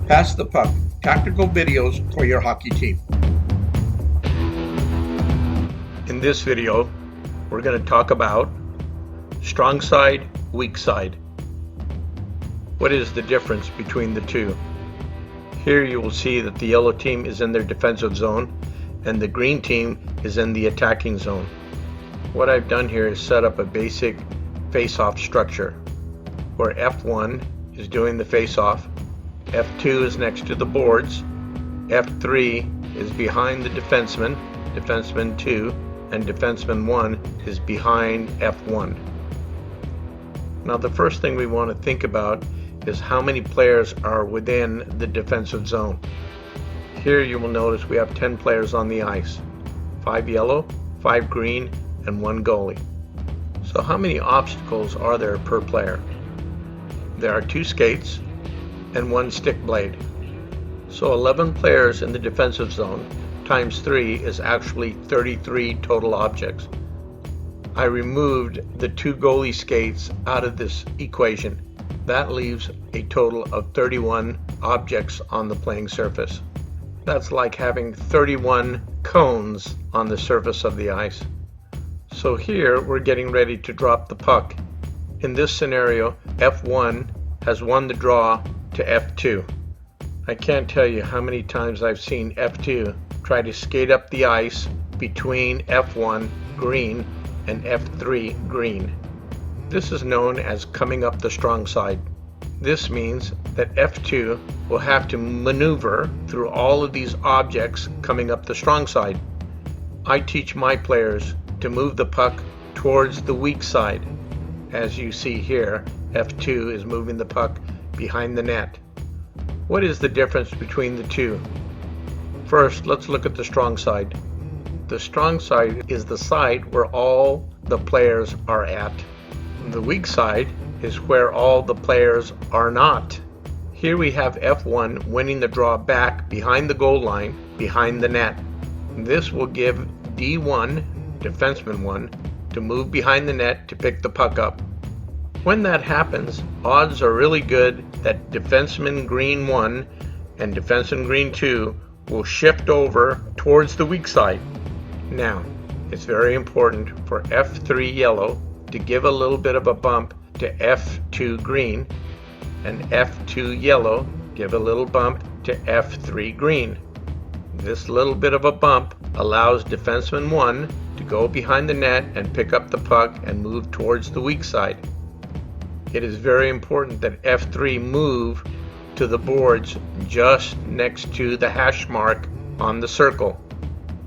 Pass the puck. Tactical videos for your hockey team. In this video, we're going to talk about strong side, weak side. What is the difference between the two? Here you will see that the yellow team is in their defensive zone and the green team is in the attacking zone. What I've done here is set up a basic face-off structure where F1 is doing the face-off, F2 is next to the boards, F3 is behind the defenseman, defenseman 2, and defenseman 1 is behind F1. Now the first thing we want to think about is how many players are within the defensive zone. Here you will notice we have 10 players on the ice, 5 yellow, 5 green, and 1 goalie. So how many obstacles are there per player? There are 2 skates and 1 stick blade. So 11 players in the defensive zone times 3 is actually 33 total objects. I removed the 2 goalie skates out of this equation. That leaves a total of 31 objects on the playing surface. That's like having 31 cones on the surface of the ice. So here we're getting ready to drop the puck. In this scenario, F1 has won the draw to F2. I can't tell you how many times I've seen F2 try to skate up the ice between F1 green and F3 green. This is known as coming up the strong side. This means that F2 will have to maneuver through all of these objects coming up the strong side. I teach my players to move the puck towards the weak side. As you see here, F2 is moving the puck behind the net. What is the difference between the two? First, let's look at the strong side. The strong side is the side where all the players are at. The weak side is where all the players are not. Here we have F1 winning the draw back behind the goal line, behind the net. This will give D1, defenseman 1, to move behind the net to pick the puck up. When that happens, odds are really good that defenseman green 1 and defenseman green 2 will shift over towards the weak side. Now, it's very important for F3 yellow to give a little bit of a bump to F2 green, and F2 yellow give a little bump to F3 green. This little bit of a bump allows defenseman 1 to go behind the net and pick up the puck and move towards the weak side. It is very important that F3 move to the boards just next to the hash mark on the circle.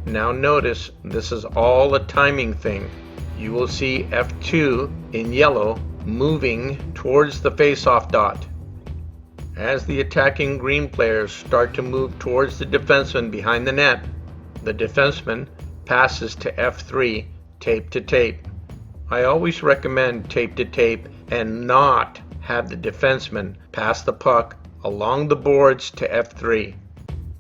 Now notice this is all a timing thing. You will see F2 in yellow moving towards the face-off dot. As the attacking green players start to move towards the defenseman behind the net, the defenseman passes to F3 tape to tape. I always recommend tape to tape and not have the defenseman pass the puck along the boards to F3.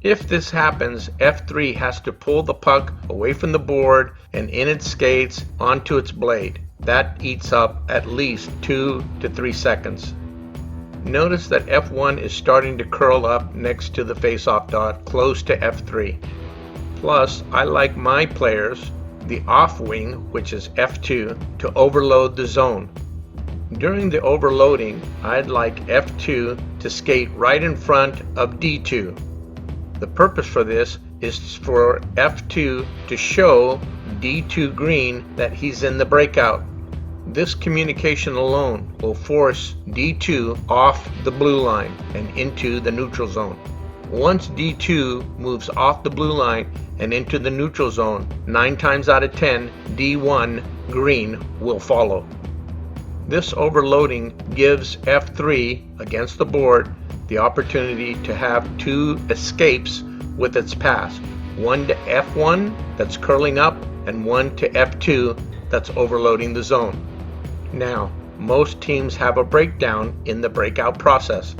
If this happens, F3 has to pull the puck away from the board and in its skates onto its blade. That eats up at least 2 to 3 seconds. Notice that F1 is starting to curl up next to the face-off dot close to F3. Plus, I like my players, the off wing, which is F2, to overload the zone. During the overloading, I'd like F2 to skate right in front of D2. The purpose for this is for F2 to show D2 green that he's in the breakout. This communication alone will force D2 off the blue line and into the neutral zone. Once D2 moves off the blue line and into the neutral zone, 9 times out of 10, D1 green will follow. This overloading gives F3 against the board the opportunity to have 2 escapes with its pass. One to F1 that's curling up and one to F2 that's overloading the zone. Now, most teams have a breakdown in the breakout process.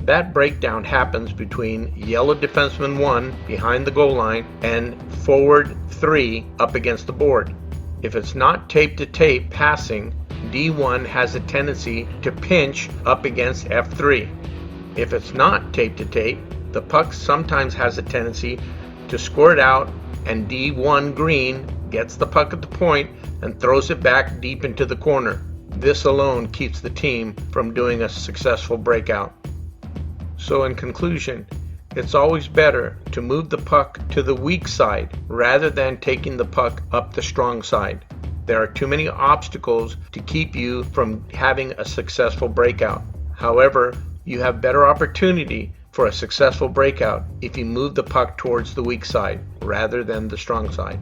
That breakdown happens between yellow defenseman 1 behind the goal line and forward 3 up against the board. If it's not tape to tape passing, D1 has a tendency to pinch up against F3. If it's not tape to tape, the puck sometimes has a tendency to squirt out, and D1 green gets the puck at the point and throws it back deep into the corner. This alone keeps the team from doing a successful breakout. So in conclusion, it's always better to move the puck to the weak side rather than taking the puck up the strong side. There are too many obstacles to keep you from having a successful breakout. However, you have better opportunity for a successful breakout if you move the puck towards the weak side rather than the strong side.